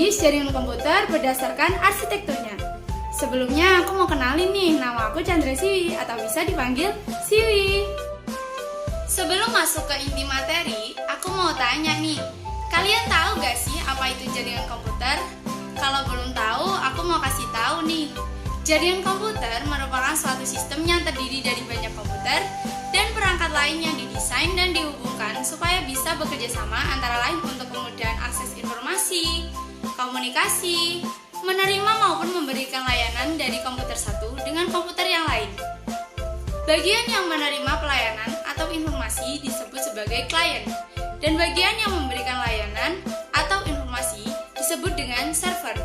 jenis jaringan komputer berdasarkan arsitekturnya. Sebelumnya aku mau kenalin nih, nama aku Chandra Siwi atau bisa dipanggil Siwi. Sebelum masuk ke inti materi, aku mau tanya nih, kalian tahu gak sih apa itu jaringan komputer? Kalau belum tahu, aku mau kasih tahu nih. Jaringan komputer merupakan suatu sistem yang terdiri dari banyak komputer dan perangkat lain yang didesain dan dihubungkan supaya bisa bekerja sama antara lain untuk kemudahan akses informasi, komunikasi, menerima maupun memberikan layanan dari komputer satu dengan komputer yang lain. Bagian yang menerima pelayanan atau informasi disebut sebagai klien, dan bagian yang memberikan layanan atau informasi disebut dengan server.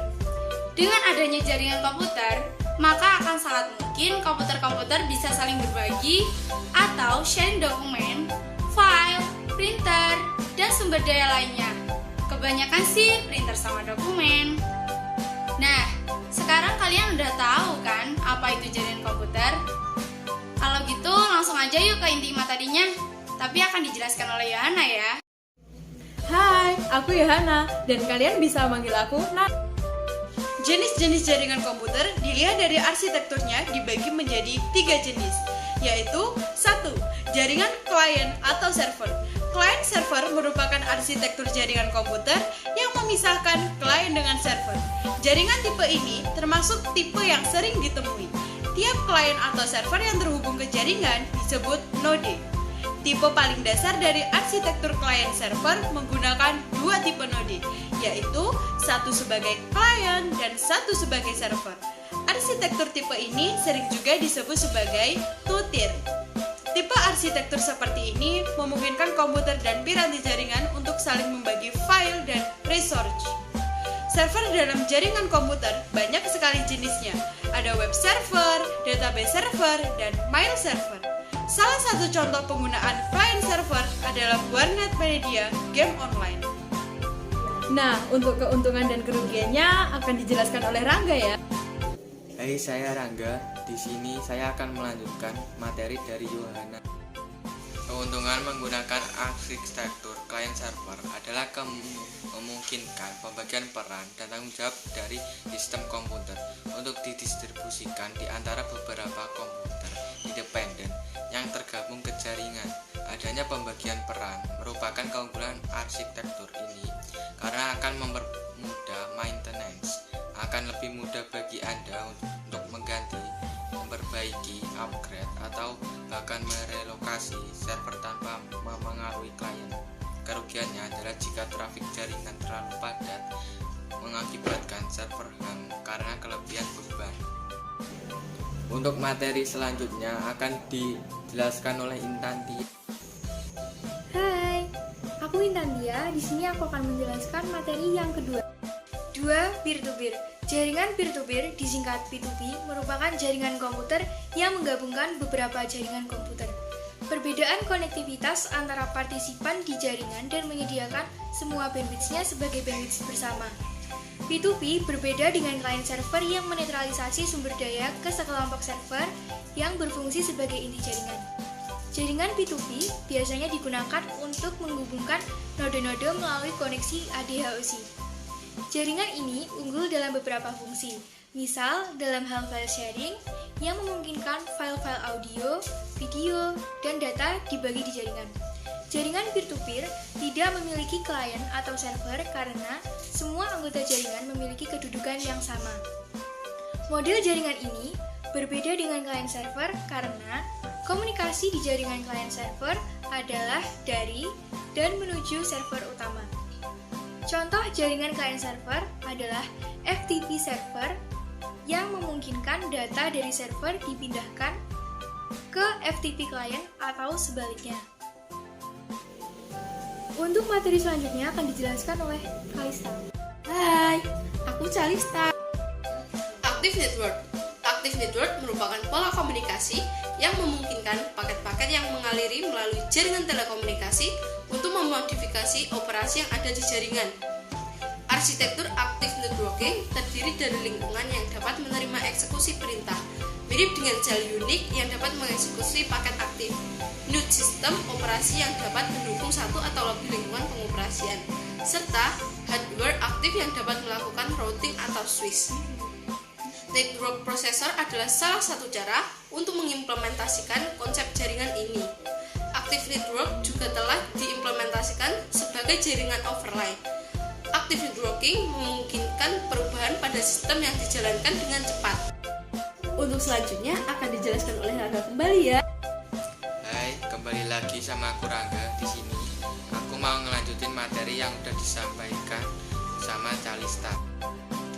Dengan adanya jaringan komputer, maka akan sangat mungkin komputer-komputer bisa saling berbagi atau sharing dokumen, file, printer, dan sumber daya lainnya. Kebanyakan sih printer sama dokumen. Nah, sekarang kalian udah tahu kan apa itu jaringan komputer? Kalau gitu langsung aja yuk ke inti materinya, tapi akan dijelaskan oleh Yohana ya. Hai, aku Yohana, dan kalian bisa manggil aku Nat. Jenis-jenis jaringan komputer dilihat dari arsitekturnya dibagi menjadi 3 jenis, yaitu 1. Jaringan klien atau server. Client server merupakan arsitektur jaringan komputer yang memisahkan klien dengan server. Jaringan tipe ini termasuk tipe yang sering ditemui. Tiap klien atau server yang terhubung ke jaringan disebut node. Tipe paling dasar dari arsitektur klien server menggunakan 2 tipe node, yaitu satu sebagai klien dan satu sebagai server. Arsitektur tipe ini sering juga disebut sebagai two-tier. Tipe arsitektur seperti ini memungkinkan komputer dan piranti jaringan untuk saling membagi file dan resource. Server dalam jaringan komputer banyak sekali jenisnya. Ada web server, database server, dan mail server. Salah satu contoh penggunaan client server adalah warnet media game online. Nah, untuk keuntungan dan kerugiannya akan dijelaskan oleh Rangga ya. Hai, saya Rangga. Di sini saya akan melanjutkan materi dari Yohana. Keuntungan menggunakan arsitektur client server adalah memungkinkan pembagian peran dan tanggung jawab dari sistem komputer untuk didistribusikan di antara beberapa komputer independen yang tergabung ke jaringan. Adanya pembagian peran merupakan keunggulan arsitektur ini karena akan mempermudah maintenance. Akan lebih mudah bagi Anda untuk mengganti, memperbaiki, upgrade, atau bahkan merelokasi server tanpa memengaruhi klien. Kerugiannya adalah jika trafik jaringan terlalu padat mengakibatkan server hang karena kelebihan beban. Untuk materi selanjutnya akan dijelaskan oleh Intanti. Hai, aku Intantia. Di sini aku akan menjelaskan materi yang kedua. 2. Peer-to-peer. Jaringan peer-to-peer disingkat P2P merupakan jaringan komputer yang menggabungkan beberapa jaringan komputer. Perbedaan konektivitas antara partisipan di jaringan dan menyediakan semua bandwidth-nya sebagai bandwidth bersama. P2P berbeda dengan client server yang menetralisasi sumber daya ke sekelompok server yang berfungsi sebagai inti jaringan. Jaringan P2P biasanya digunakan untuk menghubungkan node-node melalui koneksi ADHOC. Jaringan ini unggul dalam beberapa fungsi, misal dalam hal file sharing yang memungkinkan file-file audio, video, dan data dibagi di jaringan. Jaringan peer-to-peer tidak memiliki klien atau server karena semua anggota jaringan memiliki kedudukan yang sama. Model jaringan ini berbeda dengan client server karena komunikasi di jaringan client server adalah dari dan menuju server utama. Contoh jaringan client server adalah FTP server yang memungkinkan data dari server dipindahkan ke FTP client atau sebaliknya. Untuk materi selanjutnya akan dijelaskan oleh Kalista. Hai, aku Calista. Active Network. Active Network merupakan pola komunikasi yang memungkinkan paket-paket yang mengaliri melalui jaringan telekomunikasi untuk memodifikasi operasi yang ada di jaringan. Arsitektur Active Networking terdiri dari lingkungan yang dapat menerima eksekusi perintah, mirip dengan sel Unix yang dapat mengeksekusi paket aktif. Node sistem operasi yang dapat mendukung satu atau lebih lingkungan pengoperasian, serta hardware aktif yang dapat melakukan routing atau switch. Network processor adalah salah satu cara untuk mengimplementasikan konsep jaringan ini. Active Network juga telah diimplementasikan sebagai jaringan overlay. Active networking memungkinkan perubahan pada sistem yang dijalankan dengan cepat. Untuk selanjutnya akan dijelaskan oleh Rangga kembali ya. Hai, kembali lagi sama aku Rangga di sini. Aku mau ngelanjutin materi yang udah disampaikan sama Calista.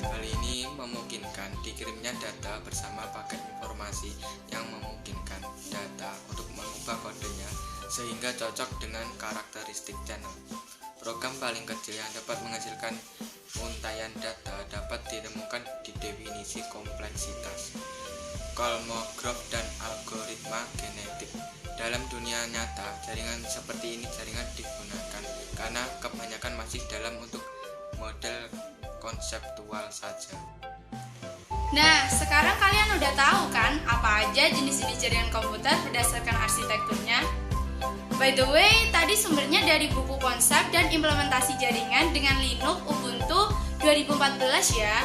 Hal ini memungkinkan dikirimnya data bersama paket informasi yang memungkinkan data untuk mengubah kodenya sehingga cocok dengan karakteristik channel. Program paling kecil yang dapat menghasilkan untaian data dapat ditemukan di definisi kompleksitas, Kolmogorov dan algoritma genetik. Dalam dunia nyata, jaringan seperti ini digunakan karena kebanyakan masih dalam untuk model konseptual saja. Nah, sekarang kalian udah tahu kan apa aja jenis-jenis jaringan komputer berdasarkan arsitekturnya? By the way, tadi sumbernya dari buku konsep dan implementasi jaringan dengan Linux Ubuntu 2014 ya.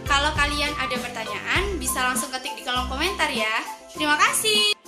Kalau kalian ada pertanyaan, bisa langsung ketik di kolom komentar ya. Terima kasih.